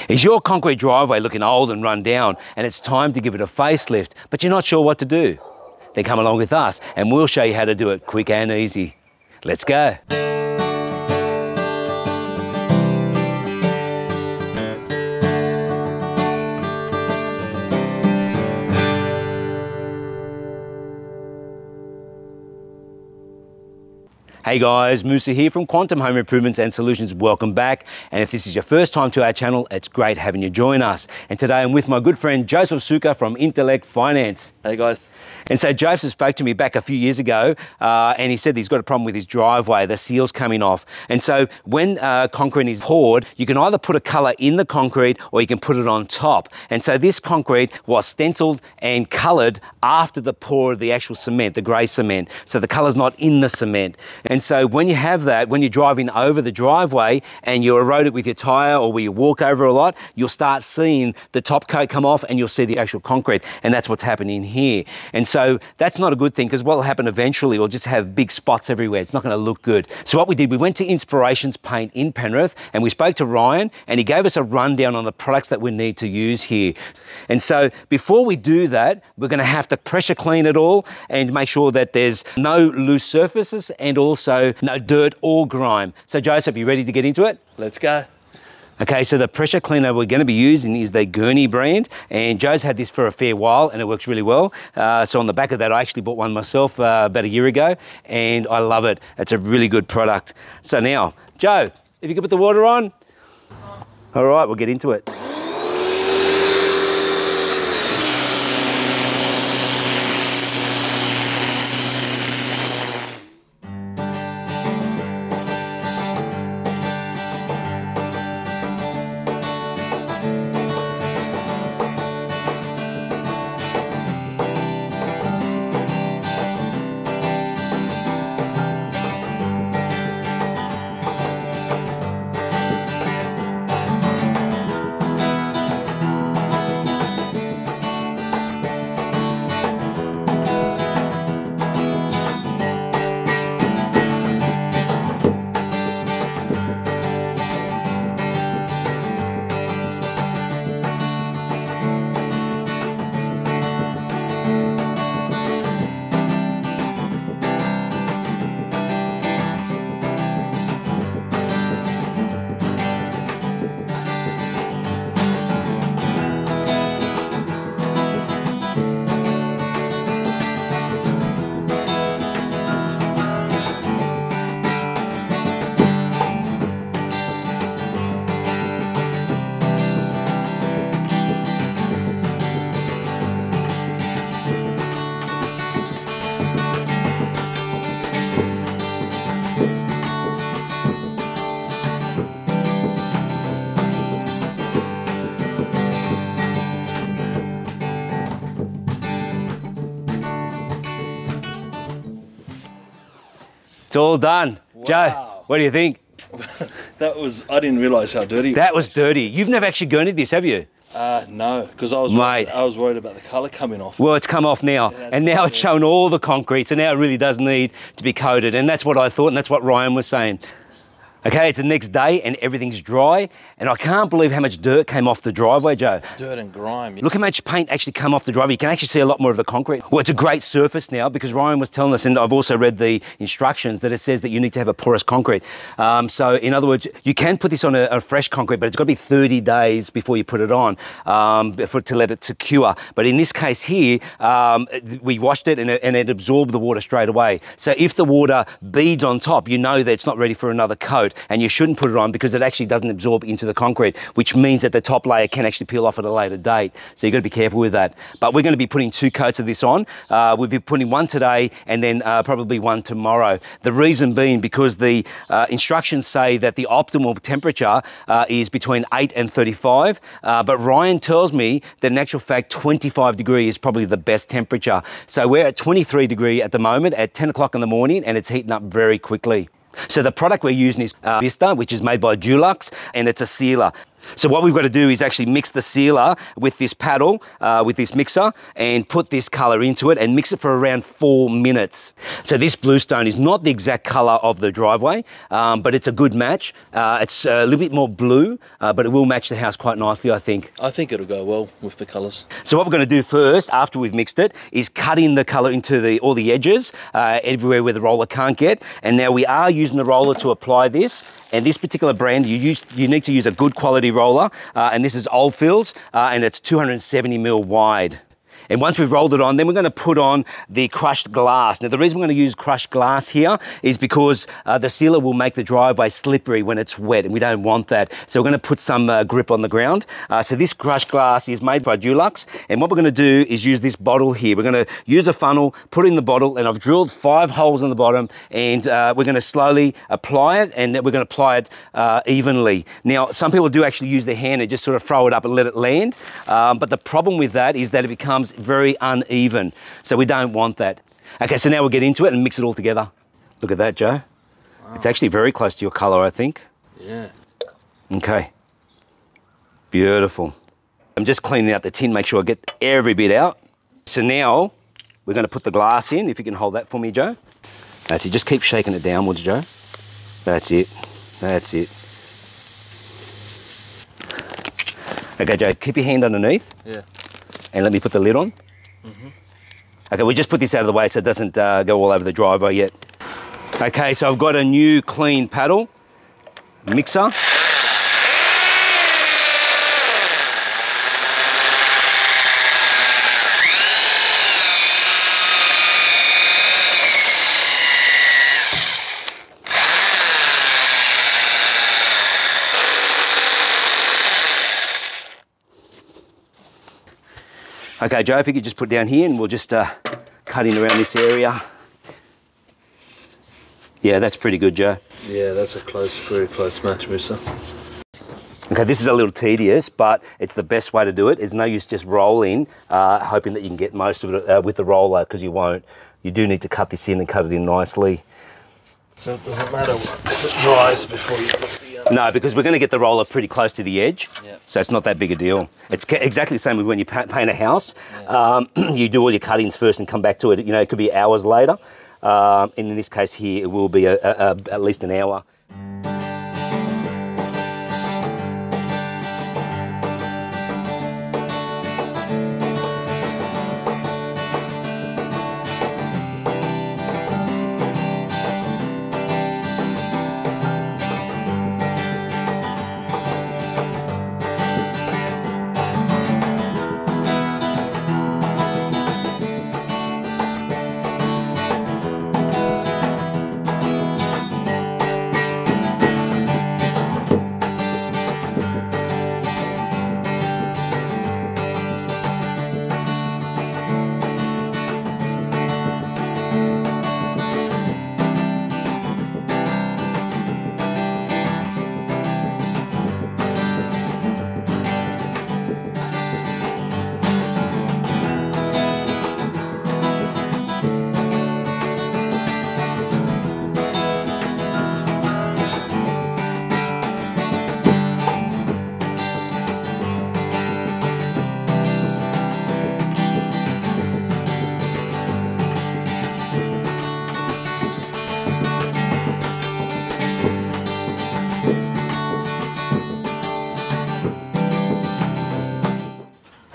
Is your concrete driveway looking old and run down and it's time to give it a facelift, but you're not sure what to do? Then come along with us and we'll show you how to do it quick and easy. Let's go. Hey guys, Musa here from Quantum Home Improvements and Solutions. Welcome back. And if this is your first time to our channel, it's great having you join us. And today I'm with my good friend Joseph Suka from Intellect Finance. Hey guys. And so Joseph spoke to me back a few years ago and he said he's got a problem with his driveway, the seal's coming off. And so when concrete is poured, you can either put a colour in the concrete or you can put it on top. And so this concrete was stenciled and coloured after the pour of the actual cement, the grey cement. So the colour's not in the cement. And so when you have that, when you're driving over the driveway and you erode it with your tyre or where you walk over a lot, you'll start seeing the top coat come off and you'll see the actual concrete. And that's what's happening here. And so that's not a good thing because what will happen eventually, we'll just have big spots everywhere. It's not going to look good. So what we did, we went to Inspirations Paint in Penrith and we spoke to Ryan and he gave us a rundown on the products that we need to use here. And so before we do that, we're going to have to pressure clean it all and make sure that there's no loose surfaces and also no dirt or grime. So Joseph, you ready to get into it? Let's go. Okay, so the pressure cleaner we're going to be using is the Gurney brand, and Joe's had this for a fair while and it works really well. So on the back of that, I actually bought one myself about a year ago and I love it. It's a really good product. So now, Joe, if you could put the water on. All right, we'll get into it. It's all done. Wow. Joe, what do you think? That was, I didn't realise how dirty it was. That was dirty. You've never actually gurneyed this, have you? No, because I was worried about the colour coming off. Well, it's come off now, and now it's shown all the concrete, so now it really does need to be coated, and that's what I thought, and that's what Ryan was saying. Okay, it's the next day and everything's dry, and I can't believe how much dirt came off the driveway, Joe. Dirt and grime. Look how much paint actually come off the driveway. You can actually see a lot more of the concrete. Well, it's a great surface now because Ryan was telling us, and I've also read the instructions, that it says that you need to have a porous concrete. So in other words, you can put this on a fresh concrete, but it's got to be 30 days before you put it on to let it to cure. But in this case here, we washed it and it absorbed the water straight away. So if the water beads on top, you know that it's not ready for another coat. And you shouldn't put it on because it actually doesn't absorb into the concrete, which means that the top layer can actually peel off at a later date. So you've got to be careful with that. But we're going to be putting 2 coats of this on. We'll be putting one today and then probably one tomorrow. The reason being because the instructions say that the optimal temperature is between 8 and 35. But Ryan tells me that in actual fact, 25 degrees is probably the best temperature. So we're at 23 degrees at the moment at 10 o'clock in the morning and it's heating up very quickly. So the product we're using is Avista, which is made by Dulux, and it's a sealer. So what we've got to do is actually mix the sealer with this paddle, with this mixer, and put this colour into it and mix it for around 4 minutes. So this bluestone is not the exact colour of the driveway, but it's a good match. It's a little bit more blue, but it will match the house quite nicely, I think. I think it'll go well with the colours. So what we're going to do first, after we've mixed it, is cut in the colour into all the edges, everywhere where the roller can't get. And now we are using the roller to apply this. And this particular brand, you need to use a good quality roller, and this is Oldfields, and it's 270mm wide. And once we've rolled it on, then we're going to put on the crushed glass. Now, the reason we're going to use crushed glass here is because the sealer will make the driveway slippery when it's wet, and we don't want that. So we're going to put some grip on the ground. So this crushed glass is made by Dulux, and what we're going to do is use this bottle here. We're going to use a funnel, put it in the bottle, and I've drilled 5 holes on the bottom, and we're going to slowly apply it, and we're going to apply it evenly. Now, some people do actually use their hand and just sort of throw it up and let it land, but the problem with that is that it becomes very uneven, so we don't want that. Okay, so now we'll get into it and mix it all together. Look at that, Joe. Wow. It's actually very close to your colour, I think. Yeah. Okay. Beautiful. I'm just cleaning out the tin, make sure I get every bit out. So now we're going to put the glass in, if you can hold that for me, Joe. That's it, just keep shaking it downwards, Joe. That's it, that's it. Okay, Joe, keep your hand underneath. Yeah. And let me put the lid on. Okay, we'll just put this out of the way so it doesn't go all over the driveway yet. Okay, so I've got a new clean paddle, mixer. Okay, Joe, if you could just put down here and we'll just cut in around this area. Yeah, that's pretty good, Joe. Yeah, that's a very close match, mister. Okay, this is a little tedious, but it's the best way to do it. It's no use just rolling, hoping that you can get most of it with the roller, because you won't. You do need to cut this in and cut it in nicely. So it doesn't matter if it dries before you put the... No, because we're going to get the roller pretty close to the edge, yep. So it's not that big a deal. It's exactly the same with when you paint a house. Yeah. You do all your cuttings first and come back to it. You know, it could be hours later. And in this case here, it will be at least an hour.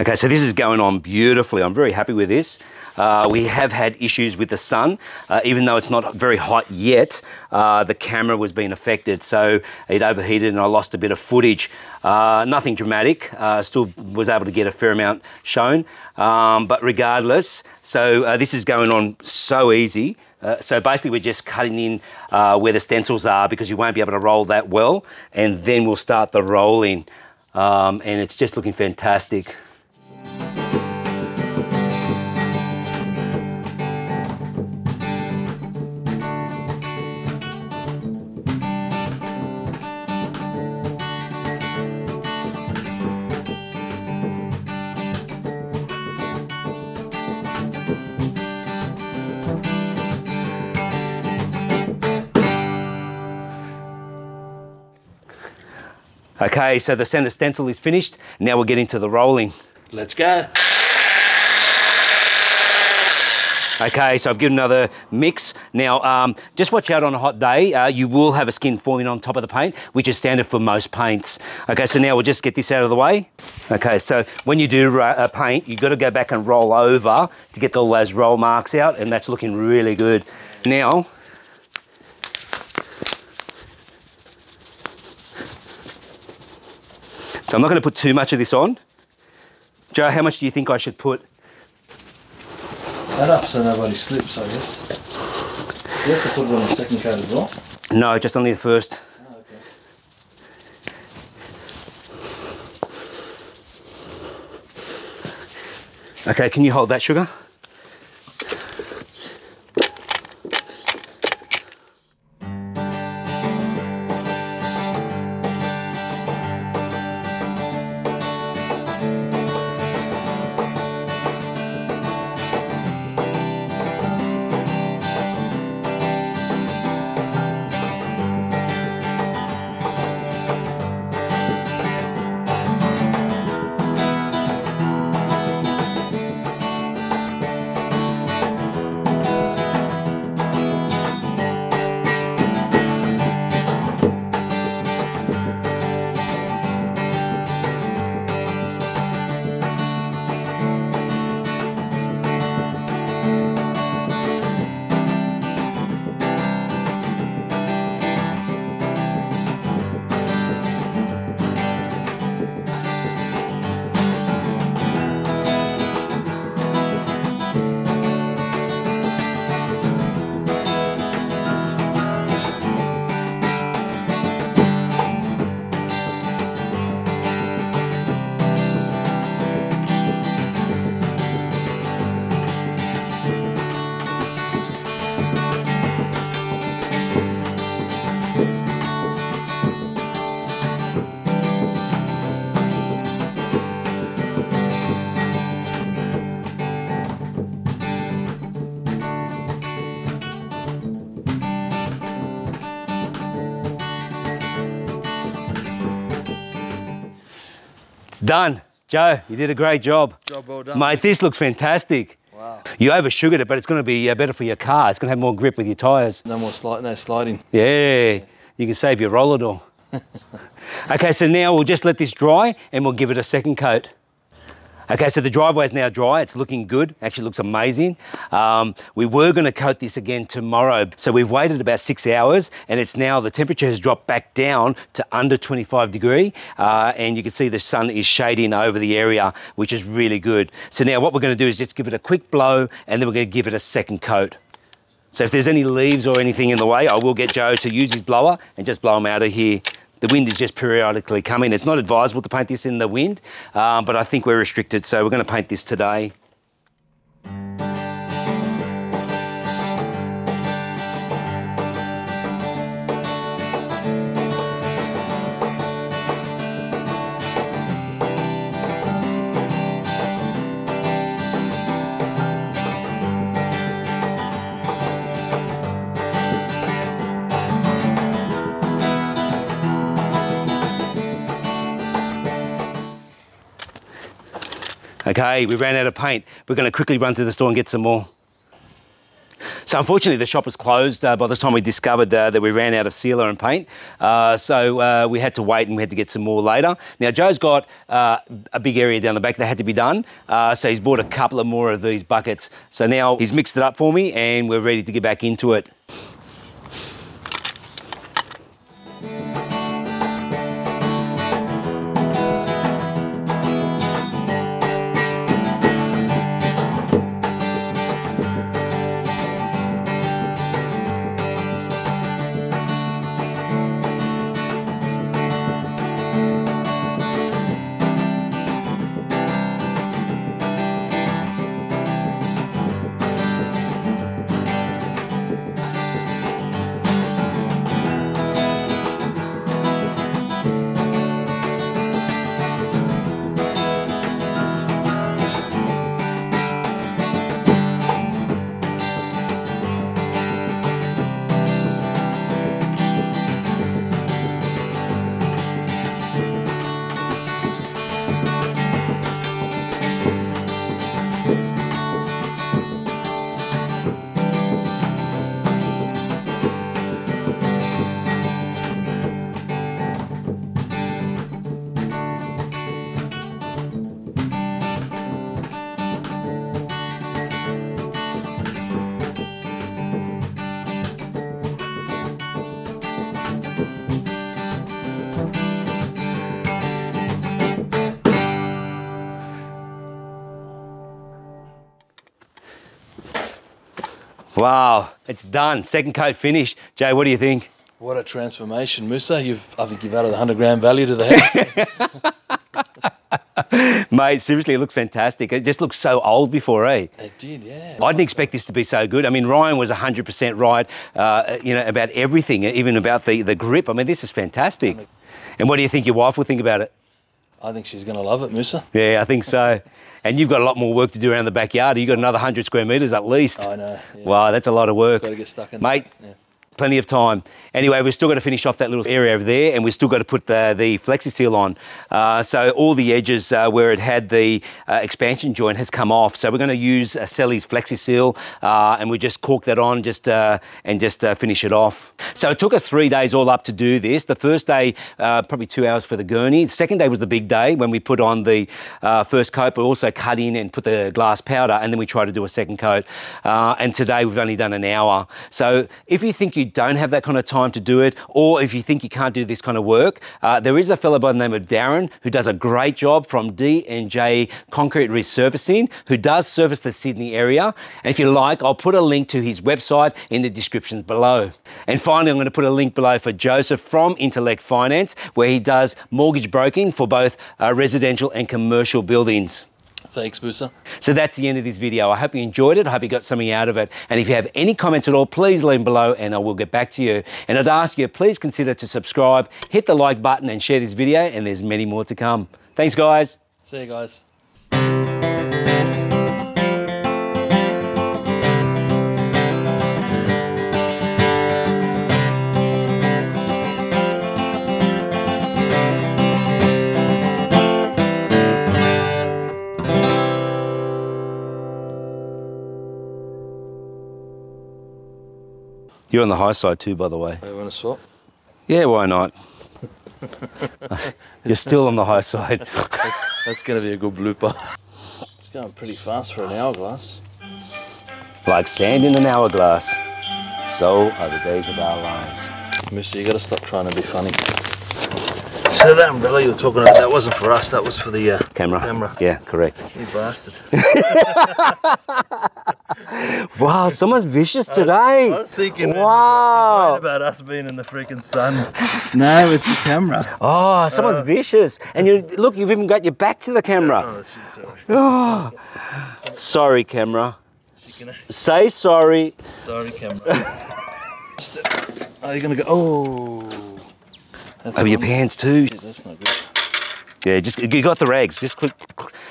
Okay, so this is going on beautifully. I'm very happy with this. We have had issues with the sun. Even though it's not very hot yet, the camera was being affected, so it overheated and I lost a bit of footage. Nothing dramatic, still was able to get a fair amount shown, but regardless, so this is going on so easy. So basically we're just cutting in where the stencils are, because you won't be able to roll that well, and then we'll start the rolling, and it's just looking fantastic. Okay, so the centre stencil is finished. Now we'll get into the rolling. Let's go. Okay, so I've given another mix. Now, just watch out on a hot day. You will have a skin forming on top of the paint, which is standard for most paints. Okay, so now we'll just get this out of the way. Okay, so when you do paint, you've got to go back and roll over to get all those roll marks out, and that's looking really good. Now, so I'm not going to put too much of this on. Joe, how much do you think I should put? That up so nobody slips, I guess. You have to put it on the second coat as well? No, just on the first. Oh, okay. Okay, can you hold that, Sugar? It's done. Joe, you did a great job. Job well done. Mate, this looks fantastic. Wow. You over-sugared it, but it's going to be better for your car. It's going to have more grip with your tyres. No more sliding. Yeah, you can save your roller door. Okay, so now we'll just let this dry and we'll give it a second coat. Okay, so the driveway is now dry. It's looking good. Actually looks amazing. We were going to coat this again tomorrow. So we've waited about 6 hours and it's now, the temperature has dropped back down to under 25 degree. And you can see the sun is shading over the area, which is really good. So now what we're going to do is just give it a quick blow and then we're going to give it a second coat. So if there's any leaves or anything in the way, I will get Joe to use his blower and just blow them out of here. The wind is just periodically coming. It's not advisable to paint this in the wind, but I think we're restricted, so we're going to paint this today. Okay, we ran out of paint. We're going to quickly run to the store and get some more. So unfortunately the shop was closed by the time we discovered that we ran out of sealer and paint. So we had to wait and we had to get some more later. Now Joe's got a big area down the back that had to be done. So he's bought a couple of more of these buckets. So now he's mixed it up for me and we're ready to get back into it. Wow, it's done. Second coat finished. Jay, what do you think? What a transformation, Musa. I think you've added 100 grand value to the house. Mate, seriously, it looks fantastic. It just looks so old before, eh? It did, yeah. I didn't expect this to be so good. I mean, Ryan was 100% right, about everything, even about the grip. I mean, this is fantastic. And what do you think your wife will think about it? I think she's going to love it, Musa. Yeah, I think so. And you've got a lot more work to do around the backyard. You've got another 100 square metres at least. I know. Yeah. Wow, that's a lot of work. Got to get stuck in. Mate, yeah. Plenty of time. Anyway, we've still got to finish off that little area over there, and we've still got to put the Flexi Seal on. So all the edges where it had the expansion joint has come off. So we're going to use Selly's Flexi Seal, and we just cork that on and just finish it off. So it took us 3 days all up to do this. The first day, probably 2 hours for the gurney. The second day was the big day when we put on the first coat, but also cut in and put the glass powder, and then we tried to do a second coat. And today we've only done an hour. So if you think you don't have that kind of time to do it, or if you think you can't do this kind of work, there is a fellow by the name of Darren who does a great job from D&J Concrete Resurfacing, who does service the Sydney area. And if you like, I'll put a link to his website in the descriptions below. And finally, I'm going to put a link below for Joseph from Intellect Finance, where he does mortgage broking for both residential and commercial buildings. Thanks, Musa. So that's the end of this video. I hope you enjoyed it. I hope you got something out of it. And if you have any comments at all, please leave them below and I will get back to you. And I'd ask you, please consider to subscribe, hit the like button and share this video, and there's many more to come. Thanks, guys. See you guys. You're on the high side too, by the way. You want to swap? Yeah, why not? You're still on the high side. That's going to be a good blooper. It's going pretty fast for an hourglass. Like sand in an hourglass, so are the days of our lives. Musa, you got to stop trying to be funny. So that umbrella you were talking about, that wasn't for us, that was for the camera. Yeah, correct. You bastard. Wow, someone's vicious today. I was thinking, wow. he's worried about us being in the freaking sun. No, it's the camera. Oh, someone's vicious. And you look, you've even got your back to the camera. Oh, shit, sorry. Oh. Sorry, camera. Say sorry. Sorry, camera. Are you going to go? Oh. Over your pants too. Yeah, that's not good. Yeah, just you got the rags. Just quick.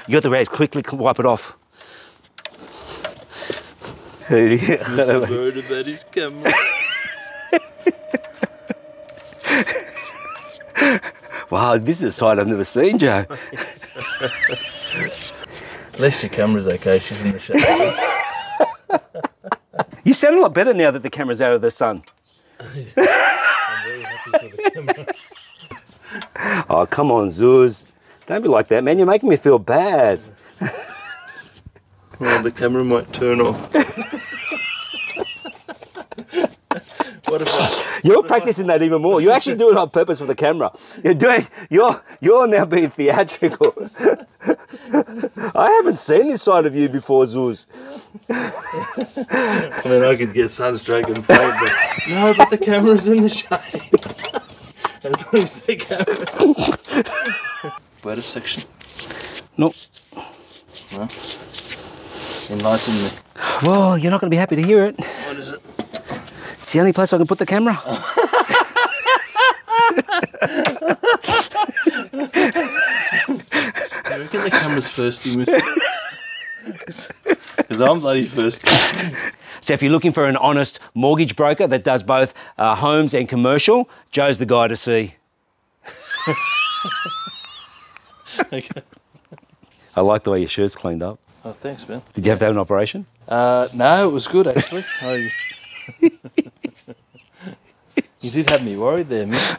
You got the rags. Quickly wipe it off. This is worried about his camera. Wow, this is a sight I've never seen, Joe. At least your camera's okay. She's in the shade. You sound a lot better now that the camera's out of the sun. I'm very happy for the camera. Oh, come on, Zuz. Don't be like that, man. You're making me feel bad. Well, the camera might turn off. What if You're practicing that even more. You're actually doing it on purpose for the camera. You're now being theatrical. I haven't seen this side of you before, Zuz. I mean, I could get sunstroke and fade, but no, but the camera's in the shade. As long as the camera. Wetter section. Nope. No. Enlighten me. Well, you're not going to be happy to hear it. What is it? It's the only place I can put the camera. I reckon the camera's thirsty, Musa. Because I'm bloody thirsty. So if you're looking for an honest mortgage broker that does both homes and commercial, Joe's the guy to see. Okay. I like the way your shirt's cleaned up. Oh, thanks, man. Did you have to have an operation? No, it was good, actually. You did have me worried there, man.